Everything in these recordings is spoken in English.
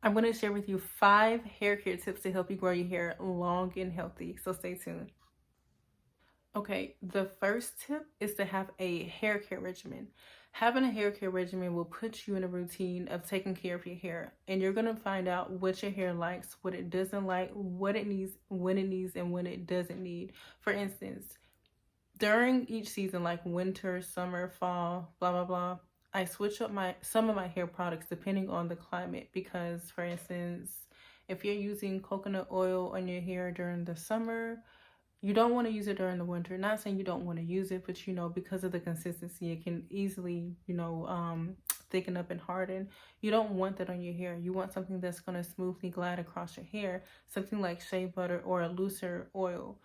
I'm going to share with you 5 hair care tips to help you grow your hair long and healthy. So stay tuned. Okay, the first tip is to have a hair care regimen. Having a hair care regimen will put you in a routine of taking care of your hair, and you're going to find out what your hair likes, what it doesn't like, what it needs, and when it doesn't need. For instance, during each season, like winter, summer, fall, blah blah blah, I switch up my some of my hair products depending on the climate. Because for instance, if you're using coconut oil on your hair during the summer, you don't want to use it during the winter. Not saying you don't want to use it, but because of the consistency, it can easily thicken up and harden. You don't want that on your hair. You want something that's going to smoothly glide across your hair, something like shea butter or a looser oil,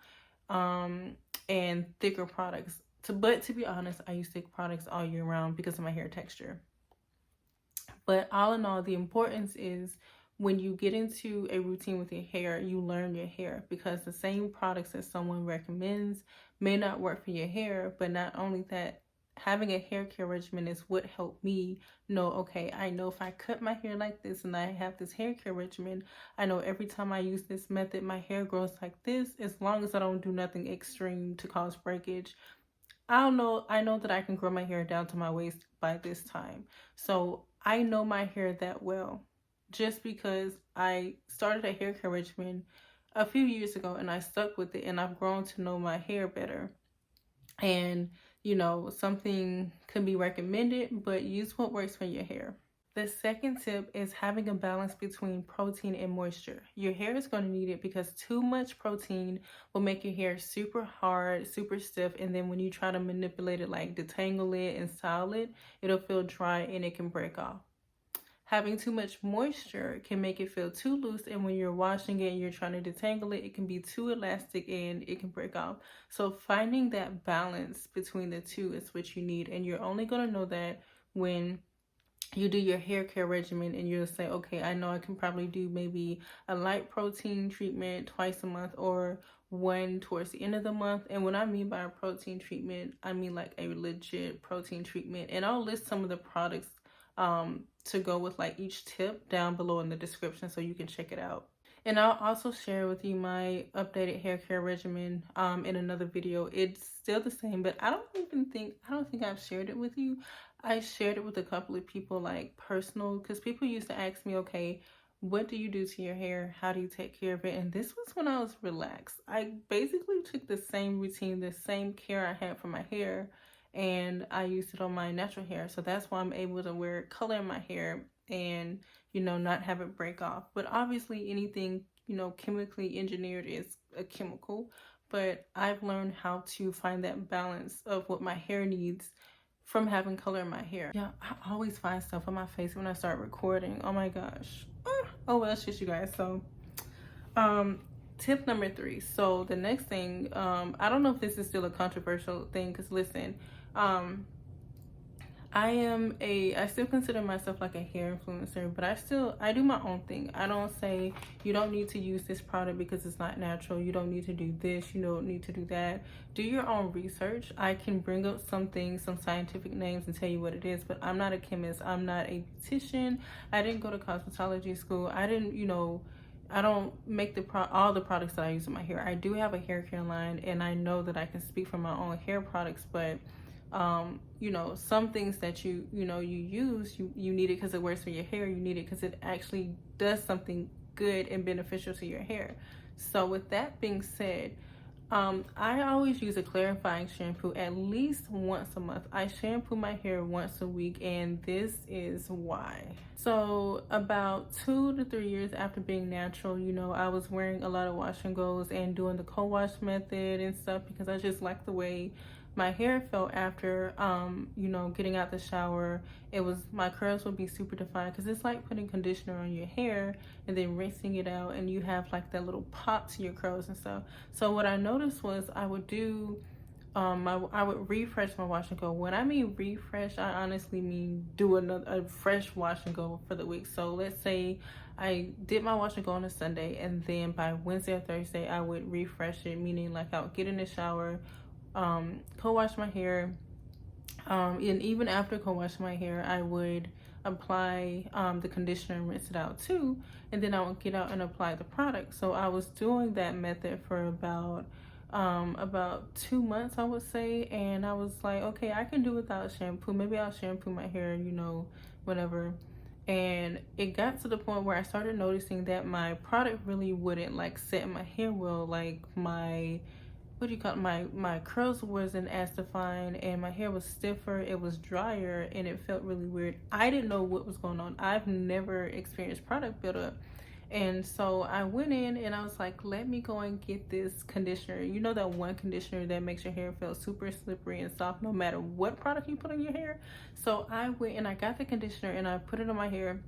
and thicker products. But to be honest, I use thick products all year round because of my hair texture. But all in all, the importance is when you get into a routine with your hair, you learn your hair, because the same products that someone recommends may not work for your hair. But not only that, having a hair care regimen is what helped me know, okay, I know if I cut my hair like this and I have this hair care regimen, I know every time I use this method, my hair grows like this, as long as I don't do nothing extreme to cause breakage. I know that I can grow my hair down to my waist by this time. So I know my hair that well just because I started a hair care regimen a few years ago and I stuck with it, and I've grown to know my hair better. And something can be recommended, but use what works for your hair. The second tip is having a balance between protein and moisture. Your hair is going to need it, because too much protein will make your hair super hard, super stiff, and then when you try to manipulate it, like detangle it and style it, it'll feel dry and it can break off. Having too much moisture can make it feel too loose, and when you're washing it and you're trying to detangle it, it can be too elastic and it can break off. So finding that balance between the two is what you need, and you're only going to know that when you do your hair care regimen, and you'll say, okay, I know I can probably do maybe a light protein treatment twice a month, or one towards the end of the month. And what I mean by a protein treatment, I mean like a legit protein treatment. And I'll list some of the products to go with like each tip down below in the description, so you can check it out. And I'll also share with you my updated hair care regimen in another video. It's still the same, but I don't think I've shared it with you. I shared it with a couple of people, like personal, because people used to ask me, okay, what do you do to your hair? How do you take care of it? And this was when I was relaxed. I basically took the same routine, the same care I had for my hair, and I used it on my natural hair. So that's why I'm able to wear color in my hair and not have it break off. But obviously anything chemically engineered is a chemical, but I've learned how to find that balance of what my hair needs from having color in my hair. Yeah, I always find stuff on my face when I start recording. Oh my gosh. Oh well, shit, you guys. So tip number 3. So the next thing, I don't know if this is still a controversial thing, because listen, I still consider myself like a hair influencer, but I do my own thing. I don't say you don't need to use this product because it's not natural. You don't need to do this. You don't need to do that. Do your own research. I can bring up some things, some scientific names, and tell you what it is, but I'm not a chemist. I'm not a beautician. I didn't go to cosmetology school. I don't make all the products that I use in my hair. I do have a hair care line, and I know that I can speak for my own hair products, but some things that you use, you need it because it works for your hair. You need it because it actually does something good and beneficial to your hair. So with that being said, I always use a clarifying shampoo at least once a month. I shampoo my hair once a week, and this is why. So about 2 to 3 years after being natural, I was wearing a lot of wash and goes and doing the co-wash method and stuff, because I just liked the way my hair felt after getting out the shower. My curls would be super defined, because it's like putting conditioner on your hair and then rinsing it out, and you have like that little pop to your curls and stuff. So what I noticed was I would do I would refresh my wash and go. When I mean refresh, I honestly mean do a fresh wash and go for the week. So let's say I did my wash and go on a Sunday, and then by Wednesday or Thursday I would refresh it, meaning like I would get in the shower, co-wash my hair, and even after co-washing my hair, I would apply the conditioner and rinse it out too, and then I would get out and apply the product. So I was doing that method for about 2 months, I would say, and I was like, okay, I can do without shampoo. Maybe I'll shampoo my hair, whatever. And it got to the point where I started noticing that my product really wouldn't like set in my hair well. Like my, what do you call it, my curls wasn't as defined, and my hair was stiffer, it was drier, and it felt really weird. I didn't know what was going on. I've never experienced product buildup. And so I went in and I was like, let me go and get this conditioner. You know, that one conditioner that makes your hair feel super slippery and soft no matter what product you put on your hair. So I went and I got the conditioner and I put it on my hair.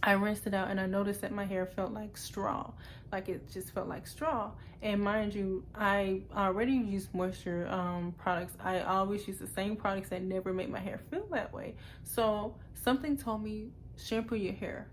I rinsed it out and I noticed that my hair felt like straw. Like it just felt like straw. And mind you, I already use moisture products. I always use the same products that never make my hair feel that way. So something told me, shampoo your hair,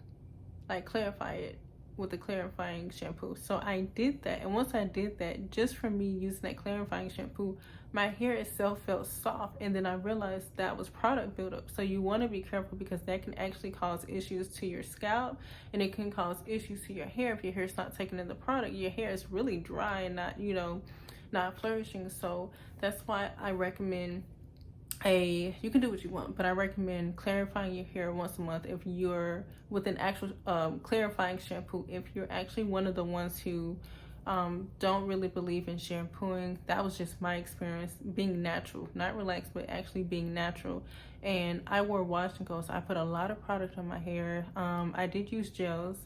like clarify it with a clarifying shampoo. So I did that, and once I did that, just from me using that clarifying shampoo, my hair itself felt soft, and then I realized that was product buildup. So you want to be careful because that can actually cause issues to your scalp, and it can cause issues to your hair if your hair's not taking in the product. Your hair is really dry and not flourishing. So that's why I recommend you can do what you want, but I recommend clarifying your hair once a month if you're with an actual clarifying shampoo. If you're actually one of the ones who don't really believe in shampooing, that was just my experience, being natural, not relaxed, but actually being natural. And I wore wash and goes. I put a lot of product on my hair. I did use gels,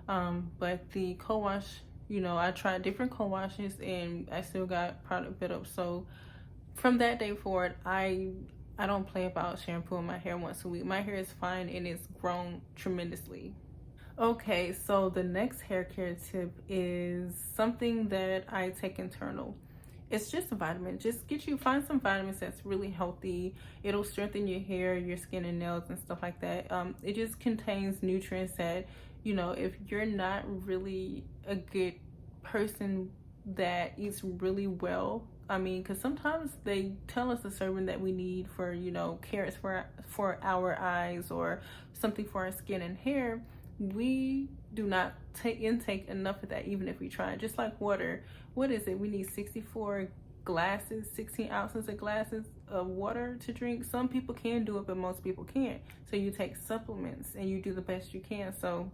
but the co-wash, I tried different co-washes and I still got product buildup. So from that day forward, I don't play about shampooing my hair once a week. My hair is fine and it's grown tremendously. Okay, so the next hair care tip is something that I take internal. It's just a vitamin. Just find some vitamins that's really healthy. It'll strengthen your hair, your skin, and nails and stuff like that. It just contains nutrients that, if you're not really a good person that eats really well. I mean, because sometimes they tell us the serving that we need for, carrots for our eyes or something for our skin and hair. We do not intake enough of that, even if we try. Just like water, what is it? We need 64 glasses, 16 ounces of glasses of water to drink. Some people can do it, but most people can't. So you take supplements and you do the best you can. So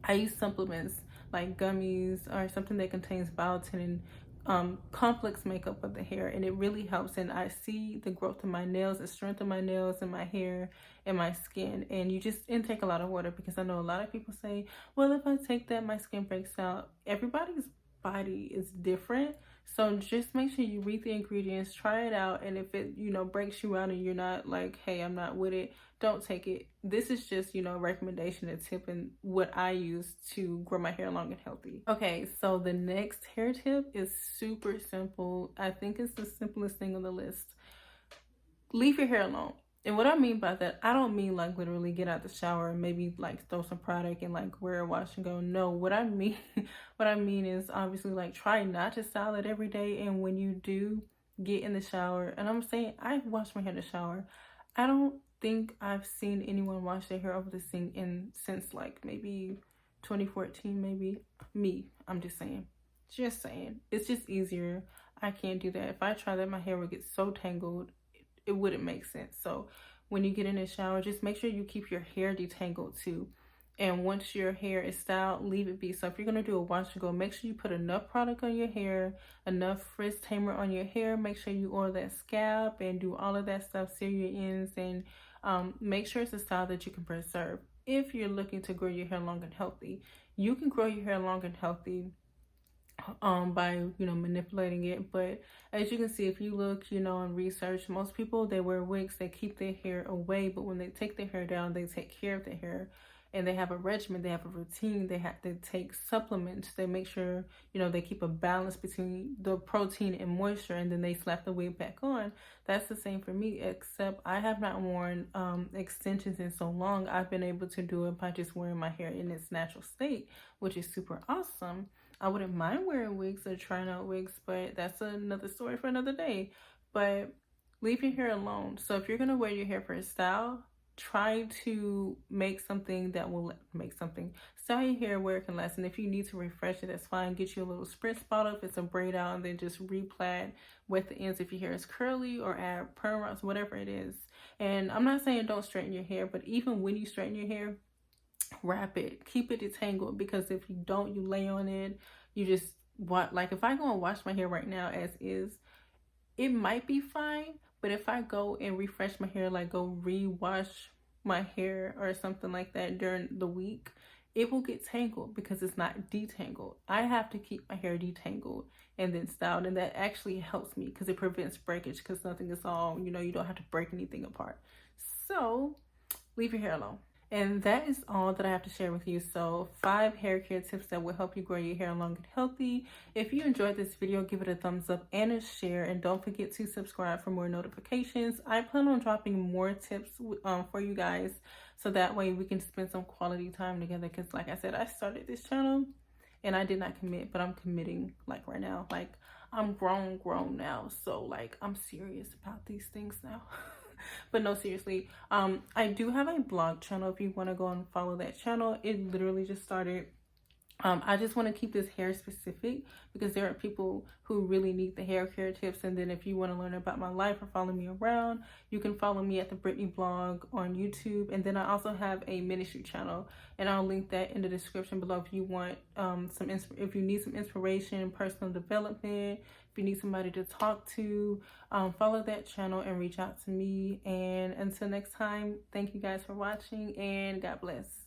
I use supplements like gummies or something that contains biotin and complex makeup of the hair, and it really helps. And I see the growth of my nails, the strength of my nails and my hair and my skin. And you just intake a lot of water, because I know a lot of people say, well, if I take that my skin breaks out. Everybody's body is different, so just make sure you read the ingredients, try it out, and if it breaks you out and you're not like, hey, I'm not with it, don't take it. This is just a recommendation, a tip, and what I use to grow my hair long and healthy. Okay, so the next hair tip is super simple. I think it's the simplest thing on the list. Leave your hair alone. And what I mean by that, I don't mean like literally get out the shower and maybe like throw some product and like wear a wash and go. No, what I mean what I mean is obviously like try not to style it every day. And when you do get in the shower, and I'm saying I wash my hair in the shower, I don't think I've seen anyone wash their hair over the sink since like maybe 2014, maybe. Me, I'm just saying. Just saying. It's just easier. I can't do that. If I try that, my hair would get so tangled, it wouldn't make sense. So when you get in the shower, just make sure you keep your hair detangled too. And once your hair is styled, leave it be. So if you're going to do a wash and go, make sure you put enough product on your hair, enough frizz tamer on your hair. Make sure you oil that scalp and do all of that stuff, seal your ends, and make sure it's a style that you can preserve. If you're looking to grow your hair long and healthy, you can grow your hair long and healthy by manipulating it. But as you can see, if you look in research, most people, they wear wigs, they keep their hair away, but when they take their hair down, they take care of their hair, and they have a regimen, they have a routine, they have to take supplements, they make sure they keep a balance between the protein and moisture, and then they slap the wig back on. That's the same for me, except I have not worn extensions in so long. I've been able to do it by just wearing my hair in its natural state, which is super awesome. I wouldn't mind wearing wigs or trying out wigs, but that's another story for another day. But leave your hair alone. So if you're going to wear your hair for a style, try to make something that will style your hair where it can last. And if you need to refresh it, that's fine. Get you a little spritz bottle if it's a braid out, and then just re-plait with the ends if your hair is curly, or add perm rods, whatever it is. And I'm not saying don't straighten your hair, but even when you straighten your hair, wrap it, keep it detangled, because if you don't, you lay on it, you just what, like if I go and wash my hair right now as is, it might be fine. But if I go and refresh my hair, like go re-wash my hair or something like that during the week, it will get tangled because it's not detangled. I have to keep my hair detangled and then styled, and that actually helps me because it prevents breakage, because nothing is all, you know, you don't have to break anything apart. So leave your hair alone. And that is all that I have to share with you. So 5 hair care tips that will help you grow your hair long and healthy. If you enjoyed this video, give it a thumbs up and a share. And don't forget to subscribe for more notifications. I plan on dropping more tips for you guys, so that way we can spend some quality time together. Because like I said, I started this channel and I did not commit, but I'm committing like right now. Like I'm grown now. So like I'm serious about these things now. But no, seriously, I do have a blog channel if you want to go and follow that channel. It literally just started. I just want to keep this hair specific because there are people who really need the hair care tips. And then if you want to learn about my life or follow me around, you can follow me at the Brittany blog on YouTube. And then I also have a ministry channel, and I'll link that in the description below if you want if you need some inspiration, personal development, if you need somebody to talk to, follow that channel and reach out to me. And until next time, thank you guys for watching, and God bless.